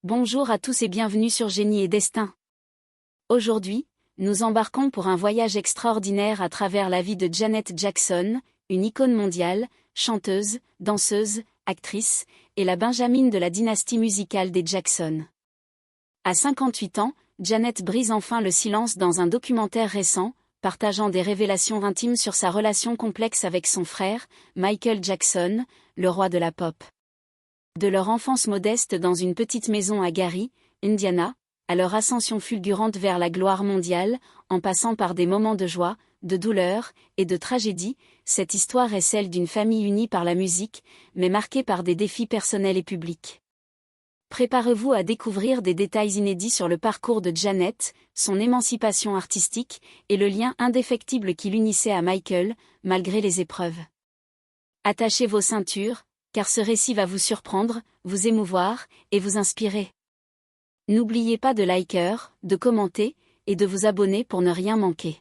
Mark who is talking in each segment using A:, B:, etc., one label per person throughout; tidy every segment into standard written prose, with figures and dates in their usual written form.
A: Bonjour à tous et bienvenue sur Génie et Destin. Aujourd'hui, nous embarquons pour un voyage extraordinaire à travers la vie de Janet Jackson, une icône mondiale, chanteuse, danseuse, actrice, et la Benjamine de la dynastie musicale des Jackson. À 58 ans, Janet brise enfin le silence dans un documentaire récent, partageant des révélations intimes sur sa relation complexe avec son frère, Michael Jackson, le roi de la pop. De leur enfance modeste dans une petite maison à Gary, Indiana, à leur ascension fulgurante vers la gloire mondiale, en passant par des moments de joie, de douleur et de tragédie, cette histoire est celle d'une famille unie par la musique, mais marquée par des défis personnels et publics. Préparez-vous à découvrir des détails inédits sur le parcours de Janet, son émancipation artistique et le lien indéfectible qui l'unissait à Michael, malgré les épreuves. Attachez vos ceintures, car ce récit va vous surprendre, vous émouvoir, et vous inspirer. N'oubliez pas de liker, de commenter, et de vous abonner pour ne rien manquer.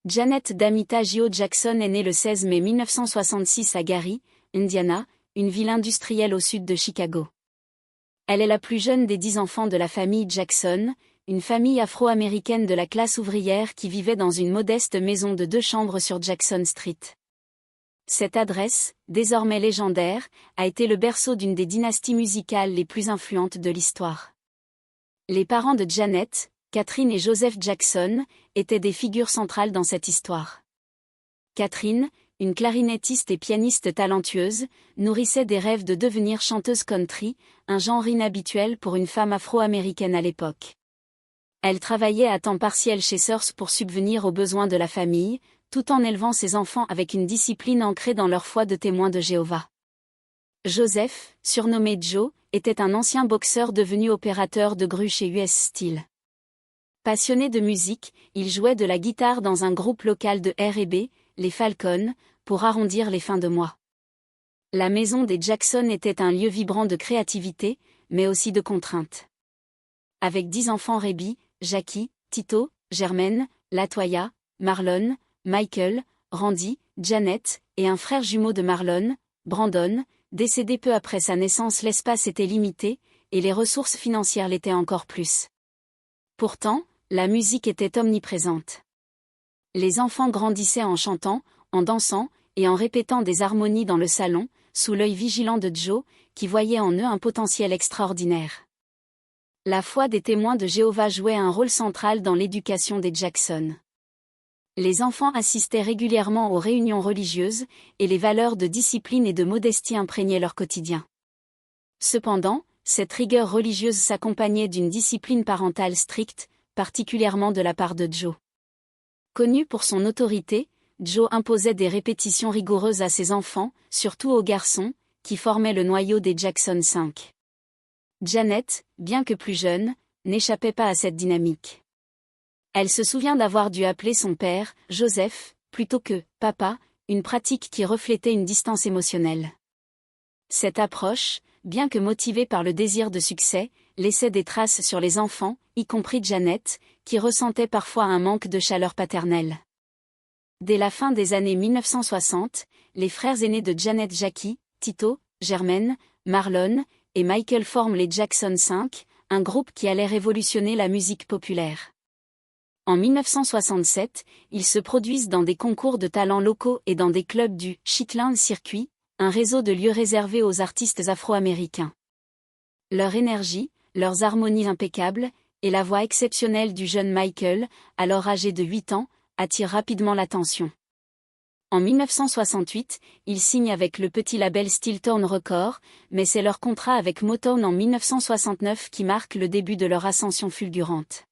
A: Janet Damita Jo Jackson est née le 16 mai 1966 à Gary, Indiana, une ville industrielle au sud de Chicago. Elle est la plus jeune des 10 enfants de la famille Jackson, une famille afro-américaine de la classe ouvrière qui vivait dans une modeste maison de 2 chambres sur Jackson Street. Cette adresse, désormais légendaire, a été le berceau d'une des dynasties musicales les plus influentes de l'histoire. Les parents de Janet, Catherine et Joseph Jackson, étaient des figures centrales dans cette histoire. Catherine, une clarinettiste et pianiste talentueuse, nourrissait des rêves de devenir chanteuse country, un genre inhabituel pour une femme afro-américaine à l'époque. Elle travaillait à temps partiel chez Sears pour subvenir aux besoins de la famille, tout en élevant ses enfants avec une discipline ancrée dans leur foi de témoins de Jéhovah. Joseph, surnommé Joe, était un ancien boxeur devenu opérateur de grue chez US Steel. Passionné de musique, il jouait de la guitare dans un groupe local de R&B, les Falcons, pour arrondir les fins de mois. La maison des Jackson était un lieu vibrant de créativité, mais aussi de contraintes. Avec 10 enfants rébis, Jackie, Tito, Germaine, Latoya, Marlon, Michael, Randy, Janet, et un frère jumeau de Marlon, Brandon, décédé peu après sa naissance. L'espace était limité, et les ressources financières l'étaient encore plus. Pourtant, la musique était omniprésente. Les enfants grandissaient en chantant, en dansant, et en répétant des harmonies dans le salon, sous l'œil vigilant de Joe, qui voyait en eux un potentiel extraordinaire. La foi des témoins de Jéhovah jouait un rôle central dans l'éducation des Jackson. Les enfants assistaient régulièrement aux réunions religieuses, et les valeurs de discipline et de modestie imprégnaient leur quotidien. Cependant, cette rigueur religieuse s'accompagnait d'une discipline parentale stricte, particulièrement de la part de Joe. Connu pour son autorité, Joe imposait des répétitions rigoureuses à ses enfants, surtout aux garçons, qui formaient le noyau des Jackson 5. Janet, bien que plus jeune, n'échappait pas à cette dynamique. Elle se souvient d'avoir dû appeler son père, Joseph, plutôt que « papa », une pratique qui reflétait une distance émotionnelle. Cette approche, bien que motivée par le désir de succès, laissait des traces sur les enfants, y compris Janet, qui ressentait parfois un manque de chaleur paternelle. Dès la fin des années 1960, les frères aînés de Janet, Jackie, Tito, Germaine, Marlon et Michael forment les Jackson 5, un groupe qui allait révolutionner la musique populaire. En 1967, ils se produisent dans des concours de talents locaux et dans des clubs du Shitland Circuit, un réseau de lieux réservés aux artistes afro-américains. Leur énergie, leurs harmonies impeccables, et la voix exceptionnelle du jeune Michael, alors âgé de 8 ans, attirent rapidement l'attention. En 1968, ils signent avec le petit label Steeltown Records, mais c'est leur contrat avec Motown en 1969 qui marque le début de leur ascension fulgurante.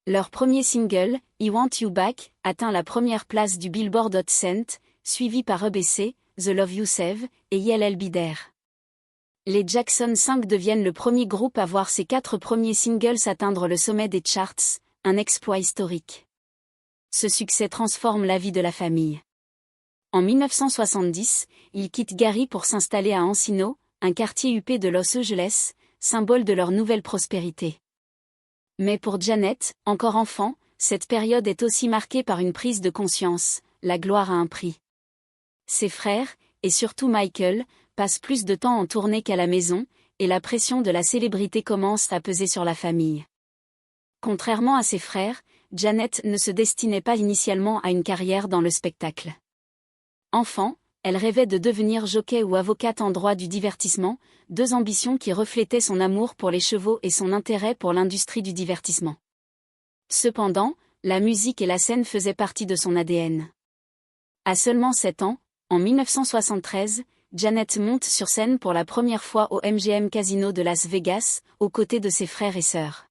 A: Leur premier single, I Want You Back, atteint la première place du Billboard Hot 100, suivi par EBC, The Love You Save, et YLL Be There. Les Jackson 5 deviennent le premier groupe à voir ses 4 premiers singles atteindre le sommet des charts, un exploit historique. Ce succès transforme la vie de la famille. En 1970, ils quittent Gary pour s'installer à Encino, un quartier huppé de Los Angeles, symbole de leur nouvelle prospérité. Mais pour Janet, encore enfant, cette période est aussi marquée par une prise de conscience, la gloire a un prix. Ses frères, et surtout Michael, passent plus de temps en tournée qu'à la maison, et la pression de la célébrité commence à peser sur la famille. Contrairement à ses frères, Janet ne se destinait pas initialement à une carrière dans le spectacle. Enfant, elle rêvait de devenir jockey ou avocate en droit du divertissement, deux ambitions qui reflétaient son amour pour les chevaux et son intérêt pour l'industrie du divertissement. Cependant, la musique et la scène faisaient partie de son ADN. À seulement 7 ans, en 1973, Janet monte sur scène pour la première fois au MGM Casino de Las Vegas, aux côtés de ses frères et sœurs.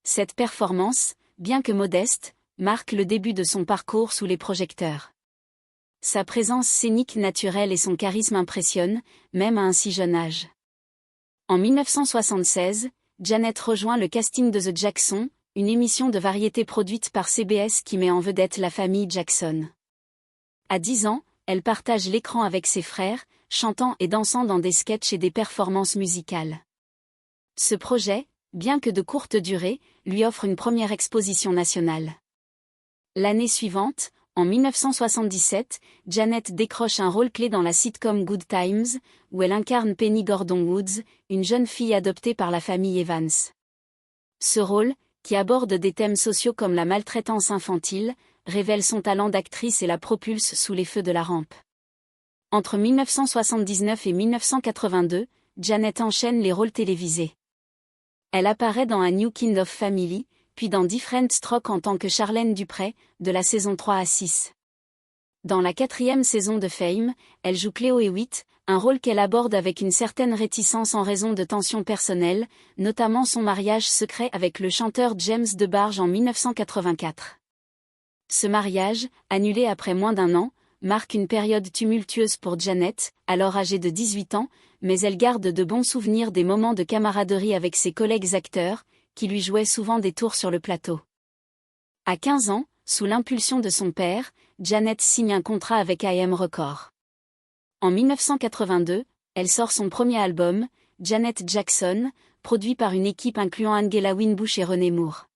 A: Cette performance, bien que modeste, marque le début de son parcours sous les projecteurs. Sa présence scénique naturelle et son charisme impressionnent, même à un si jeune âge. En 1976, Janet rejoint le casting de The Jacksons, une émission de variété produite par CBS qui met en vedette la famille Jackson. À 10 ans, elle partage l'écran avec ses frères, chantant et dansant dans des sketchs et des performances musicales. Ce projet, bien que de courte durée, lui offre une première exposition nationale. L'année suivante, en 1977, Janet décroche un rôle clé dans la sitcom Good Times, où elle incarne Penny Gordon-Woods, une jeune fille adoptée par la famille Evans. Ce rôle, qui aborde des thèmes sociaux comme la maltraitance infantile, révèle son talent d'actrice et la propulse sous les feux de la rampe. Entre 1979 et 1982, Janet enchaîne les rôles télévisés. Elle apparaît dans A New Kind of Family, puis dans Diff'rent Strokes en tant que Charlène Duprey, de la saison 3 à 6. Dans la 4e saison de Fame, elle joue Cléo Hewitt, un rôle qu'elle aborde avec une certaine réticence en raison de tensions personnelles, notamment son mariage secret avec le chanteur James DeBarge en 1984. Ce mariage, annulé après moins d'1 an, marque une période tumultueuse pour Janet, alors âgée de 18 ans, mais elle garde de bons souvenirs des moments de camaraderie avec ses collègues acteurs, qui lui jouaient souvent des tours sur le plateau. À 15 ans, sous l'impulsion de son père, Janet signe un contrat avec AM Records. En 1982, elle sort son premier album, Janet Jackson, produit par une équipe incluant Angela Winbush et René Moore.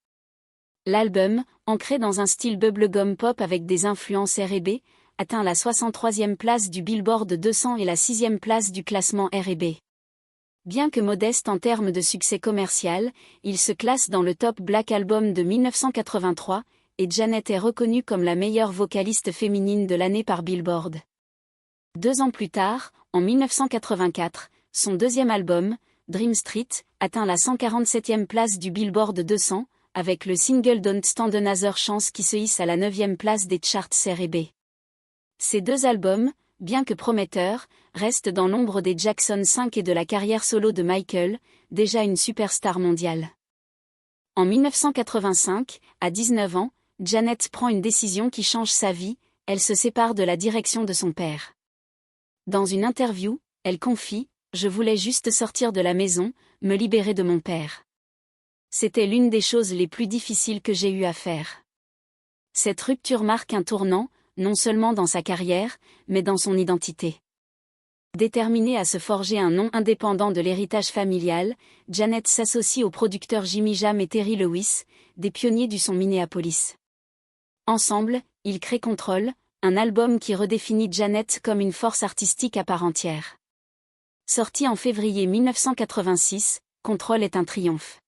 A: L'album, ancré dans un style bubblegum pop avec des influences R&B, atteint la 63e place du Billboard 200 et la 6e place du classement R&B. Bien que modeste en termes de succès commercial, il se classe dans le Top Black Album de 1983, et Janet est reconnue comme la meilleure vocaliste féminine de l'année par Billboard. 2 ans plus tard, en 1984, son deuxième album, Dream Street, atteint la 147e place du Billboard 200, avec le single Don't Stand Another Chance qui se hisse à la 9e place des charts R&B. Ces 2 albums, bien que prometteurs, restent dans l'ombre des Jackson 5 et de la carrière solo de Michael, déjà une superstar mondiale. En 1985, à 19 ans, Janet prend une décision qui change sa vie, elle se sépare de la direction de son père. Dans une interview, elle confie « Je voulais juste sortir de la maison, me libérer de mon père. C'était l'une des choses les plus difficiles que j'ai eu à faire. » Cette rupture marque un tournant, non seulement dans sa carrière, mais dans son identité. Déterminée à se forger un nom indépendant de l'héritage familial, Janet s'associe aux producteurs Jimmy Jam et Terry Lewis, des pionniers du son Minneapolis. Ensemble, ils créent Control, un album qui redéfinit Janet comme une force artistique à part entière. Sorti en février 1986, Control est un triomphe.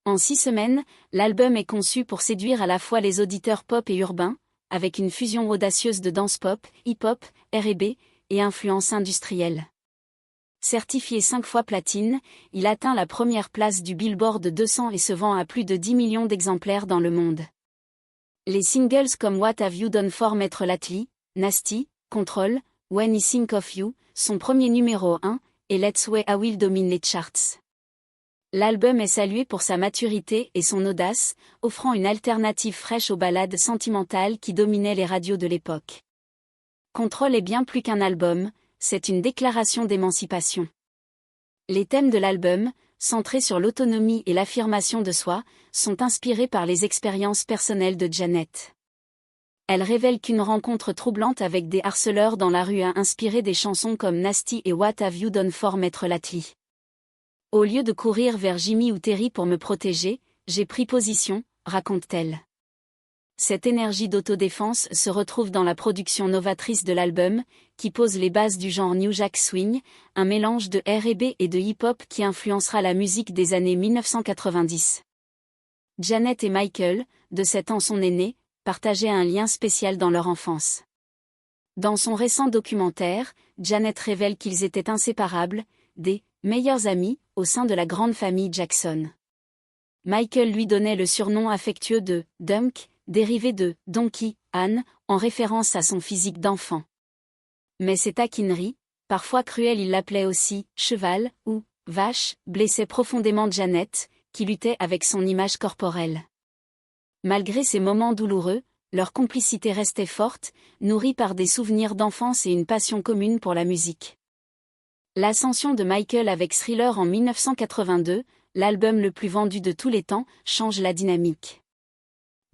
A: En 6 semaines, l'album est conçu pour séduire à la fois les auditeurs pop et urbains, avec une fusion audacieuse de dance pop, hip-hop, R&B, et influence industrielle. Certifié 5 fois platine, il atteint la première place du Billboard 200 et se vend à plus de 10 millions d'exemplaires dans le monde. Les singles comme What Have You Done For Maître Lately, Nasty, Control, When I Think of You, son premier numéro 1, et Let's Way I Will domine les charts. L'album est salué pour sa maturité et son audace, offrant une alternative fraîche aux ballades sentimentales qui dominaient les radios de l'époque. Control est bien plus qu'un album, c'est une déclaration d'émancipation. Les thèmes de l'album, centrés sur l'autonomie et l'affirmation de soi, sont inspirés par les expériences personnelles de Janet. Elle révèle qu'une rencontre troublante avec des harceleurs dans la rue a inspiré des chansons comme Nasty et What Have You Done For Maître Lately. Au lieu de courir vers Jimmy ou Terry pour me protéger, j'ai pris position, raconte-t-elle. Cette énergie d'autodéfense se retrouve dans la production novatrice de l'album, qui pose les bases du genre New Jack Swing, un mélange de R&B et de hip-hop qui influencera la musique des années 1990. Janet et Michael, de 7 ans son aîné, partageaient un lien spécial dans leur enfance. Dans son récent documentaire, Janet révèle qu'ils étaient inséparables, des « meilleurs amis » au sein de la grande famille Jackson. Michael lui donnait le surnom affectueux de « Dunk », dérivé de « Donkey » Anne, en référence à son physique d'enfant. Mais ces taquineries, parfois cruelles, il l'appelait aussi « cheval » ou « vache », blessaient profondément Janet, qui luttait avec son image corporelle. Malgré ces moments douloureux, leur complicité restait forte, nourrie par des souvenirs d'enfance et une passion commune pour la musique. L'ascension de Michael avec Thriller en 1982, l'album le plus vendu de tous les temps, change la dynamique.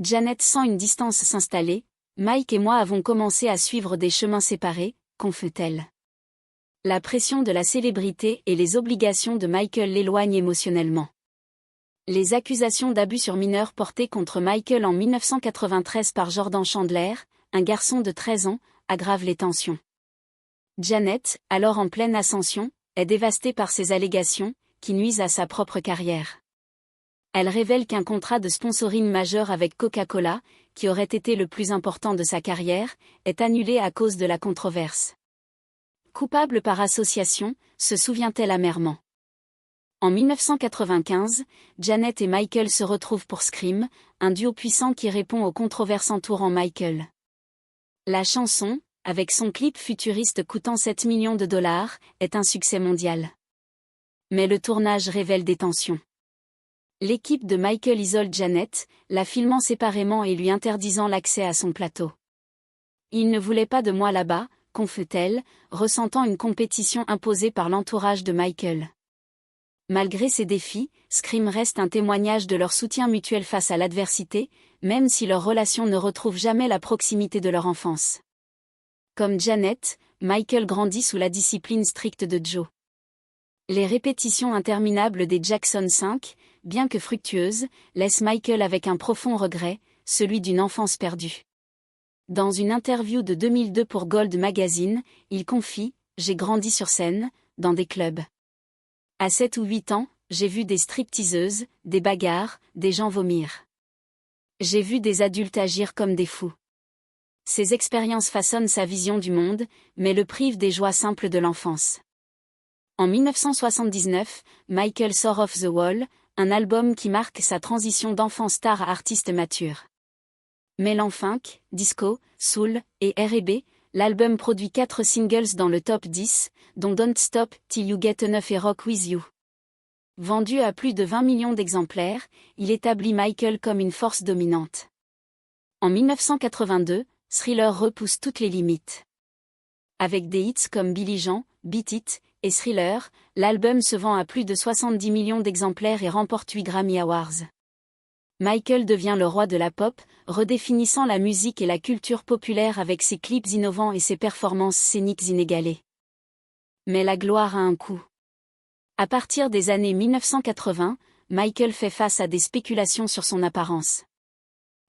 A: Janet sent une distance s'installer, « Mike et moi avons commencé à suivre des chemins séparés », confie-t-elle. La pression de la célébrité et les obligations de Michael l'éloignent émotionnellement. Les accusations d'abus sur mineurs portées contre Michael en 1993 par Jordan Chandler, un garçon de 13 ans, aggravent les tensions. Janet, alors en pleine ascension, est dévastée par ces allégations, qui nuisent à sa propre carrière. Elle révèle qu'un contrat de sponsoring majeur avec Coca-Cola, qui aurait été le plus important de sa carrière, est annulé à cause de la controverse. Coupable par association, se souvient-elle amèrement. En 1995, Janet et Michael se retrouvent pour Scream, un duo puissant qui répond aux controverses entourant Michael. La chanson, avec son clip futuriste coûtant 7 millions de dollars, est un succès mondial. Mais le tournage révèle des tensions. L'équipe de Michael isole Janet, la filmant séparément et lui interdisant l'accès à son plateau. « Il ne voulait pas de moi là-bas », confie-t-elle, ressentant une compétition imposée par l'entourage de Michael. Malgré ces défis, Scream reste un témoignage de leur soutien mutuel face à l'adversité, même si leur relation ne retrouve jamais la proximité de leur enfance. Comme Janet, Michael grandit sous la discipline stricte de Joe. Les répétitions interminables des Jackson 5, bien que fructueuses, laissent Michael avec un profond regret, celui d'une enfance perdue. Dans une interview de 2002 pour Gold Magazine, il confie « J'ai grandi sur scène, dans des clubs. À 7 ou 8 ans, j'ai vu des stripteaseuses, des bagarres, des gens vomir. J'ai vu des adultes agir comme des fous. Ces expériences façonnent sa vision du monde, mais le privent des joies simples de l'enfance. » En 1979, Michael sort Off the Wall, un album qui marque sa transition d'enfant star à artiste mature. Mêlant funk, disco, soul et R&B, l'album produit 4 singles dans le top 10, dont Don't Stop Till You Get Enough et Rock With You. Vendu à plus de 20 millions d'exemplaires, il établit Michael comme une force dominante. En 1982, Thriller repousse toutes les limites. Avec des hits comme Billy Jean, Beat It et Thriller, l'album se vend à plus de 70 millions d'exemplaires et remporte 8 Grammy Awards. Michael devient le roi de la pop, redéfinissant la musique et la culture populaire avec ses clips innovants et ses performances scéniques inégalées. Mais la gloire a un coût. À partir des années 1980, Michael fait face à des spéculations sur son apparence.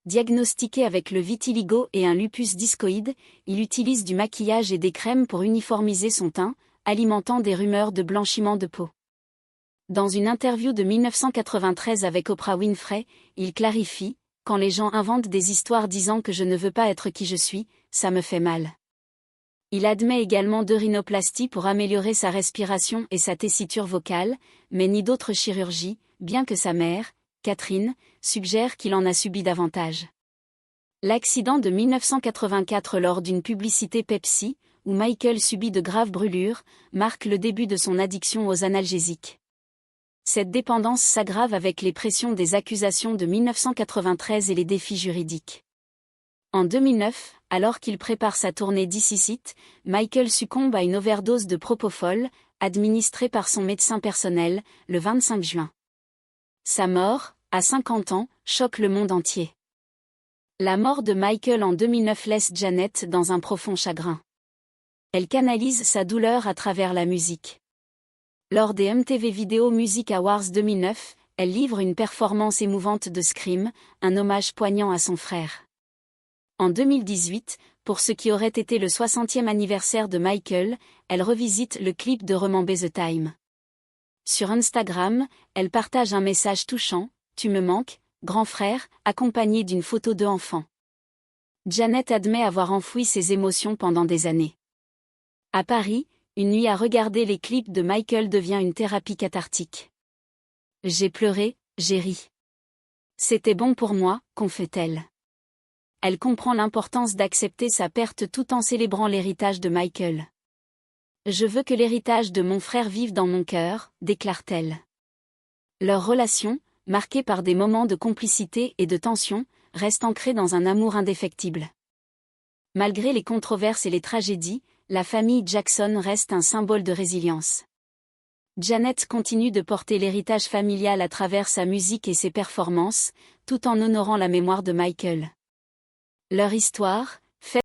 A: Diagnostiqué avec le vitiligo et un lupus discoïde, il utilise du maquillage et des crèmes pour uniformiser son teint, alimentant des rumeurs de blanchiment de peau. Dans une interview de 1993 avec Oprah Winfrey, il clarifie « Quand les gens inventent des histoires disant que je ne veux pas être qui je suis, ça me fait mal. » Il admet également 2 rhinoplasties pour améliorer sa respiration et sa tessiture vocale, mais ni d'autres chirurgies, bien que sa mère, Catherine, suggère qu'il en a subi davantage. L'accident de 1984 lors d'une publicité Pepsi, où Michael subit de graves brûlures, marque le début de son addiction aux analgésiques. Cette dépendance s'aggrave avec les pressions des accusations de 1993 et les défis juridiques. En 2009, alors qu'il prépare sa tournée This Is It, Michael succombe à une overdose de propofol, administrée par son médecin personnel, le 25 juin. Sa mort, à 50 ans, choque le monde entier. La mort de Michael en 2009 laisse Janet dans un profond chagrin. Elle canalise sa douleur à travers la musique. Lors des MTV Video Music Awards 2009, elle livre une performance émouvante de Scream, un hommage poignant à son frère. En 2018, pour ce qui aurait été le 60e anniversaire de Michael, elle revisite le clip de Remember the Time. Sur Instagram, elle partage un message touchant, « Tu me manques, grand frère », accompagné d'une photo de enfant. Janet admet avoir enfoui ses émotions pendant des années. À Paris, une nuit à regarder les clips de Michael devient une thérapie cathartique. J'ai pleuré, j'ai ri. C'était bon pour moi, confie-t-elle. Elle comprend l'importance d'accepter sa perte tout en célébrant l'héritage de Michael. Je veux que l'héritage de mon frère vive dans mon cœur, déclare-t-elle. Leur relation, marquée par des moments de complicité et de tension, reste ancrée dans un amour indéfectible. Malgré les controverses et les tragédies, la famille Jackson reste un symbole de résilience. Janet continue de porter l'héritage familial à travers sa musique et ses performances, tout en honorant la mémoire de Michael. Leur histoire,